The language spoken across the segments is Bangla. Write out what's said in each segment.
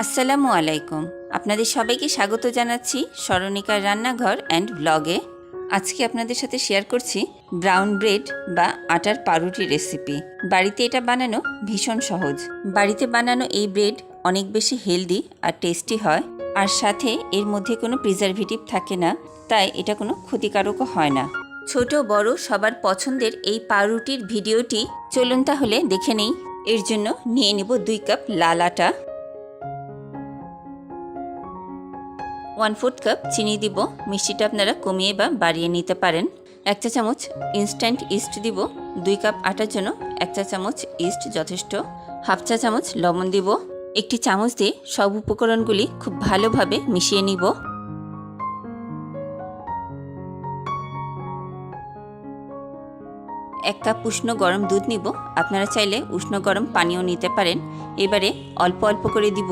আসসালামু আলাইকুম। আপনাদের সবাইকে স্বাগত জানাচ্ছি স্মরণিকার রান্নাঘর অ্যান্ড ব্লগে। আজকে আপনাদের সাথে শেয়ার করছি ব্রাউন ব্রেড বা আটার পাউরুটি রেসিপি। বাড়িতে এটা বানানো ভীষণ সহজ। বাড়িতে বানানো এই ব্রেড অনেক বেশি হেলদি আর টেস্টি হয়, আর সাথে এর মধ্যে কোনো প্রিজারভেটিভ থাকে না, তাই এটা কোনো ক্ষতিকারকও হয় না। ছোট বড় সবার পছন্দের এই পাউরুটির ভিডিওটি চলুন তাহলে দেখে নেই। এর জন্য নিয়ে নেব 2 কাপ লাল আটা, 1/4 কাপ চিনি দিব। মিষ্টিটা আপনারা কমিয়ে বা বাড়িয়ে নিতে পারেন। 1 চা চামচ ইনস্ট্যান্ট ইস্ট দিব। 2 কাপ আটার জন্য 1 চা চামচ ইস্ট যথেষ্ট। 1/2 চা চামচ লবণ দিব। একটি চামচ দিয়ে সব উপকরণগুলি খুব ভালোভাবে মিশিয়ে নিব। 1 কাপ উষ্ণ গরম দুধ নিব। আপনারা চাইলে উষ্ণ গরম পানিও নিতে পারেন। এবারে অল্প অল্প করে দিব।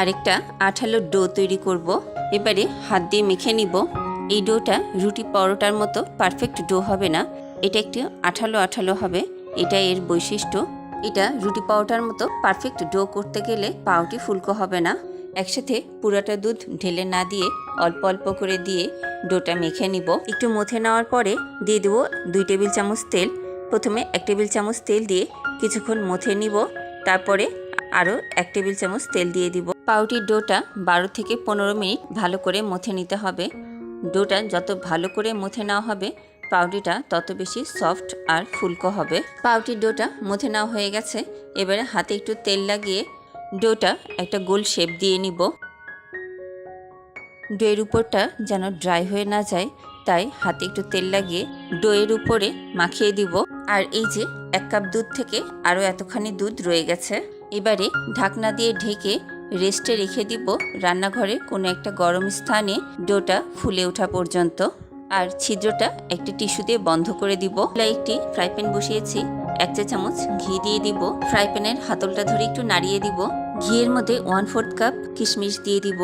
আরেকটা আঠালো ডো তৈরি করব। এবারে হাত দিয়ে মেখে নিব। এই ডোটা রুটি পরোটার মতো পারফেক্ট ডো হবে না, এটা একটু আঠালো আঠালো হবে, এটা এর বৈশিষ্ট্য। এটা রুটি পরোটার মতো পারফেক্ট ডো করতে গেলে পাউটি ফুলকো হবে না। একসাথে পুরাটা দুধ ঢেলে না দিয়ে অল্প অল্প করে দিয়ে ডোটা মেখে নিব। একটু মথে নেওয়ার পরে দিয়ে দেবো 2 টেবিল চামচ তেল। প্রথমে 1 টেবিল চামচ তেল দিয়ে কিছুক্ষণ মথে নিব, তারপরে আরও 1 টেবিল চামচ তেল দিয়ে দিব। পাউরুটির ডোটা 12 থেকে 15 মিনিট ভালো করে মথে নিতে হবে। ডোটা যত ভালো করে মথে নেওয়া হবে, পাউরুটিটা তত বেশি সফট আর ফুলকো হবে। পাউরুটির ডোটা মথে নেওয়া হয়ে গেছে। এবারে হাতে একটু তেল লাগিয়ে ডোটা একটা গোল শেপ দিয়ে নিব। ডোয়ের উপরটা যেন ড্রাই হয়ে না যায়, তাই হাতে একটু তেল লাগিয়ে ডোয়ের উপরে মাখিয়ে দিব। আর এই যে 1 কাপ দুধ থেকে আরও এতখানি দুধ রয়ে গেছে। এবারে ঢাকনা দিয়ে ঢেকে রেস্টে রেখে দিব রান্নাঘরে কোনো একটা গরম স্থানে, ডোটা ফুলে ওঠা পর্যন্ত। আর ছিদ্রটা একটি টিস্যু দিয়ে বন্ধ করে দিব। একটি ফ্রাই প্যান বসিয়েছি, 1 চা চামচ ঘি দিয়ে দিব। ফ্রাই প্যানের হাতলটা ধরে একটু নাড়িয়ে দিব। ঘিয়ের মধ্যে 1/4 কাপ কিশমিশ দিয়ে দিব।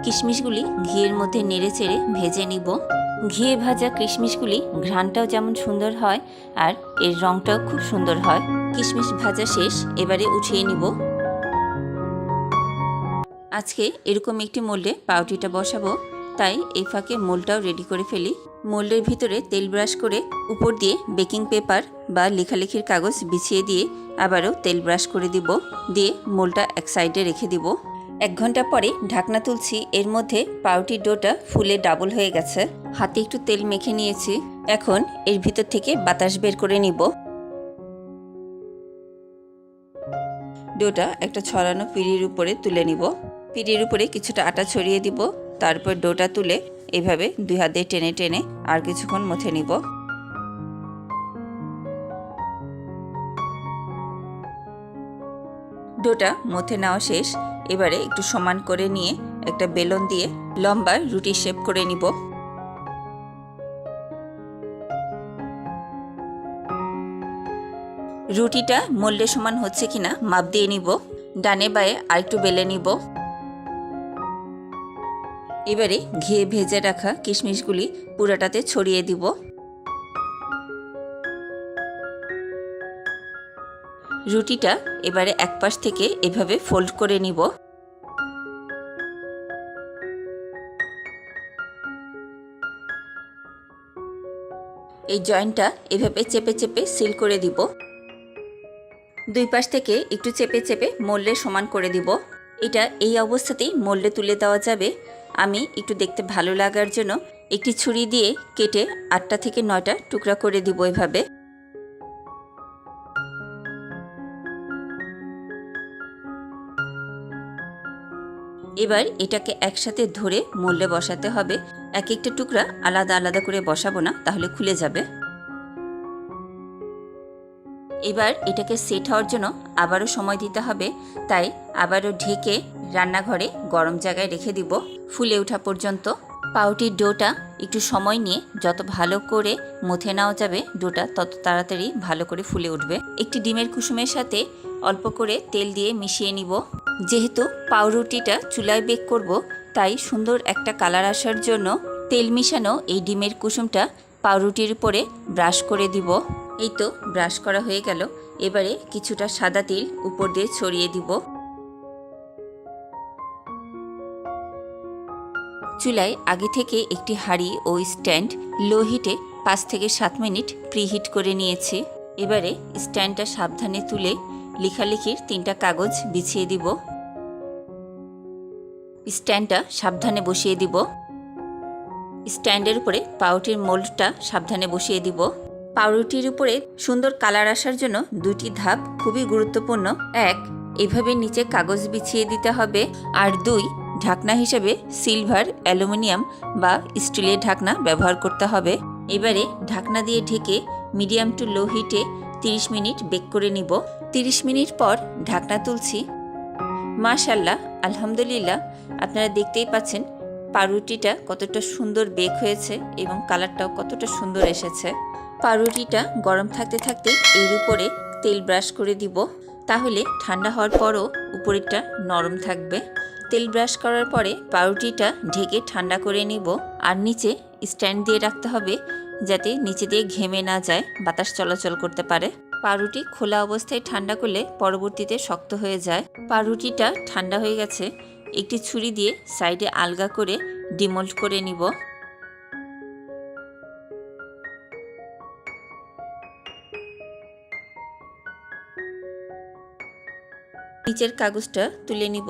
কিশমিশগুলি ঘিয়ের মধ্যে নেড়ে চেড়ে ভেজে নিব। ঘিয়ে ভাজা কিশমিশগুলি ঘ্রাণটাও যেমন সুন্দর হয় আর এর রঙটাও খুব সুন্দর হয়। কিশমিশ ভাজা শেষ, এবারে উঠিয়ে নিব। আজকে এরকম একটি মোল্ডে পাউরুটিটা বসাবো, তাই এই ফাঁকে মোল্ডটাও রেডি করে ফেলি। মোল্ডের ভিতরে তেল ব্রাশ করে উপর দিয়ে বেকিং পেপার বা লেখালেখির কাগজ বিছিয়ে দিয়ে আবারও তেল ব্রাশ করে দিব। দিয়ে মোল্ডটা এক সাইডে রেখে দিব। 1 ঘন্টা পরে ঢাকনা তুলছি। এর মধ্যে পাউরুটির ডোটা ফুলে ডাবল হয়ে গেছে। হাতে একটু তেল মেখে নিয়েছি। এখন এর ভিতর থেকে বাতাস বের করে নিব। ডোটা একটা ছড়ানো পিঁড়ির উপরে তুলে নিব। পিঁড়ির উপরে কিছুটা আটা ছড়িয়ে দিব। তারপর ডোটা তুলে এভাবে 2 হাত দিয়ে টেনে টেনে আর কিছুক্ষণ মথে নিব। ডোটা মথে নেওয়া শেষ। এবারে একটু সমান করে নিয়ে একটা বেলন দিয়ে লম্বা রুটি শেপ করে নিব। রুটিটা মোল্ডে সমান হচ্ছে কিনা মাপ দিয়ে নিব। ডানে বায়ে আরেকটু বেলে নিব। এবারে ঘিয়ে ভেজে রাখা কিশমিশগুলি পুরাটাতে ছড়িয়ে দিব। রুটিটা এবারে এক পাশ থেকে এভাবে ফোল্ড করে নিব। এই জয়েন্টটা এভাবে চেপে চেপে সিল করে দিব। 2 পাশ থেকে একটু চেপে চেপে মোল্ডে সমান করে দিব। এটা এই অবস্থাতেই মোল্ডে তুলে দেওয়া যাবে। আমি একটু দেখতে ভালো লাগার জন্য একটি ছুরি দিয়ে কেটে 8টা থেকে 9টা টুকরা করে দিব এভাবে। এবার এটাকে একসাথে ধরে মোল্ডে বসাতে হবে। এক একটা টুকরা আলাদা আলাদা করে বসাবো না, তাহলে খুলে যাবে। এবার এটাকে সেট হওয়ার জন্য আবারও সময় দিতে হবে, তাই আবারও ঢেকে রান্নাঘরে গরম জায়গায় রেখে দিব ফুলে ওঠা পর্যন্ত। পাউরুটির ডোটা একটু সময় নিয়ে যত ভালো করে মথে নেওয়া যাবে, ডোটা তত তাড়াতাড়ি ভালো করে ফুলে উঠবে। একটি ডিমের কুসুমের সাথে অল্প করে তেল দিয়ে মিশিয়ে নিব। যেহেতু পাউরুটিটা চুলায় বেক করব, তাই সুন্দর একটা কালার আসার জন্য তেল মিশানো এই ডিমের কুসুমটা পাউরুটির উপরে ব্রাশ করে দিব। এই তো ব্রাশ করা হয়ে গেল। এবারে কিছুটা সাদা তিল উপর দিয়ে ছড়িয়ে দিব। চুলায় আগে থেকে একটি হাঁড়ি ও স্ট্যান্ড লো হিটে 5 থেকে 7 মিনিট প্রিহিট করে নিয়েছি। এবারে স্ট্যান্ডটা সাবধানে তুলে লেখালেখির 3টা কাগজ বিছিয়ে দিব। স্ট্যান্ডটা সাবধানে বসিয়ে দিব। স্ট্যান্ডের উপরে পাউরুটির মোল্ডটা সাবধানে বসিয়ে দিব। পাউরুটির উপরে সুন্দর কালার আসার জন্য 2টি ধাপ খুবই গুরুত্বপূর্ণ। 1, এভাবে নিচে কাগজ বিছিয়ে দিতে হবে, আর 2, ঢাকনা হিসেবে সিলভার, অ্যালুমিনিয়াম বা স্টিলের ঢাকনা ব্যবহার করতে হবে। এবারে ঢাকনা দিয়ে ঢেকে মিডিয়াম টু লো হিটে 30 মিনিট বেক করে নিব। 30 মিনিট পর ঢাকনা তুলছি। মাশাআল্লাহ, আলহামদুলিল্লাহ, আপনারা দেখতেই পাচ্ছেন পাউরুটিটা কতটা সুন্দর বেক হয়েছে এবং কালারটাও কতটা সুন্দর এসেছে। পাউরুটিটা গরম থাকতে থাকতে এর উপরে তেল ব্রাশ করে দিব, তাহলে ঠান্ডা হওয়ার পরও উপরেরটা নরম থাকবে। তেল ব্রাশ করার পরে পাউরুটিটা ঢেকে ঠান্ডা করে নিব, আর নিচে স্ট্যান্ড দিয়ে রাখতে হবে যাতে নিচে দিয়ে ঘেমে না যায়, বাতাস চলাচল করতে পারে। পাউরুটি খোলা অবস্থায় ঠান্ডা করলে পরবর্তীতে শক্ত হয়ে যায়। পাউরুটিটা ঠান্ডা হয়ে গেছে, একটি ছুরি দিয়ে সাইডে আলগা করে ডিমোল্ড করে নিব। নিচের কাগজটা তুলে নিব।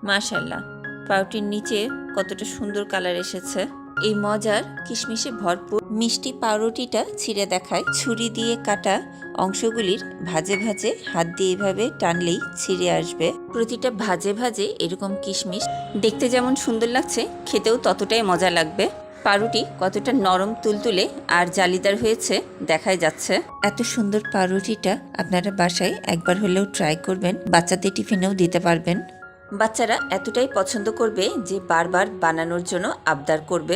মাশাআল্লাহ, পাউরুটির নিচে কতটা সুন্দর কালার এসেছে। এই মজার কিশমিশে ভরপুর মিষ্টি পাউরুটিটা ছিঁড়ে দেখায়। ছুরি দিয়ে কাটা অংশগুলির ভাজে ভাজে হাত দিয়ে এভাবে টানলেই ছিঁড়ে আসবে। প্রতিটা ভাজে ভাজে এরকম কিশমিশ দেখতে যেমন সুন্দর লাগছে, খেতেও ততটাই মজা লাগবে। পাউরুটি কতটা নরম তুলতুলে আর জালিদার হয়েছে দেখাই যাচ্ছে। এত সুন্দর পাউরুটিটা আপনারা বাসায় একবার হলেও ট্রাই করবেন, বাচ্চাদের টিফিনেও দিতে পারবেন। বাচ্চারা এতটাই পছন্দ করবে যে বারবার বানানোর জন্য আবদার করবে।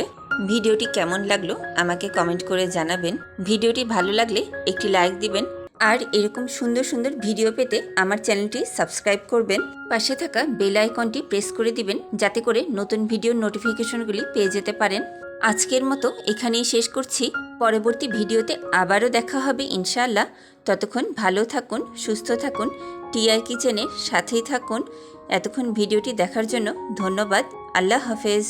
ভিডিওটি কেমন লাগলো আমাকে কমেন্ট করে জানাবেন। ভিডিওটি ভালো লাগলে একটি লাইক দিবেন, আর এরকম সুন্দর সুন্দর ভিডিও পেতে আমার চ্যানেলটি সাবস্ক্রাইব করবেন। পাশে থাকা বেল আইকনটি প্রেস করে দিবেন যাতে করে নতুন ভিডিওর নোটিফিকেশনগুলি পেয়ে যেতে পারেন। আজকের মতো এখানেই শেষ করছি। পরবর্তী ভিডিওতে আবারও দেখা হবে ইনশাআল্লাহ। ততক্ষণ ভালো থাকুন, সুস্থ থাকুন, টিআই কিচেনের সাথেই থাকুন। এতক্ষণ ভিডিওটি দেখার জন্য ধন্যবাদ। আল্লাহ হাফেজ।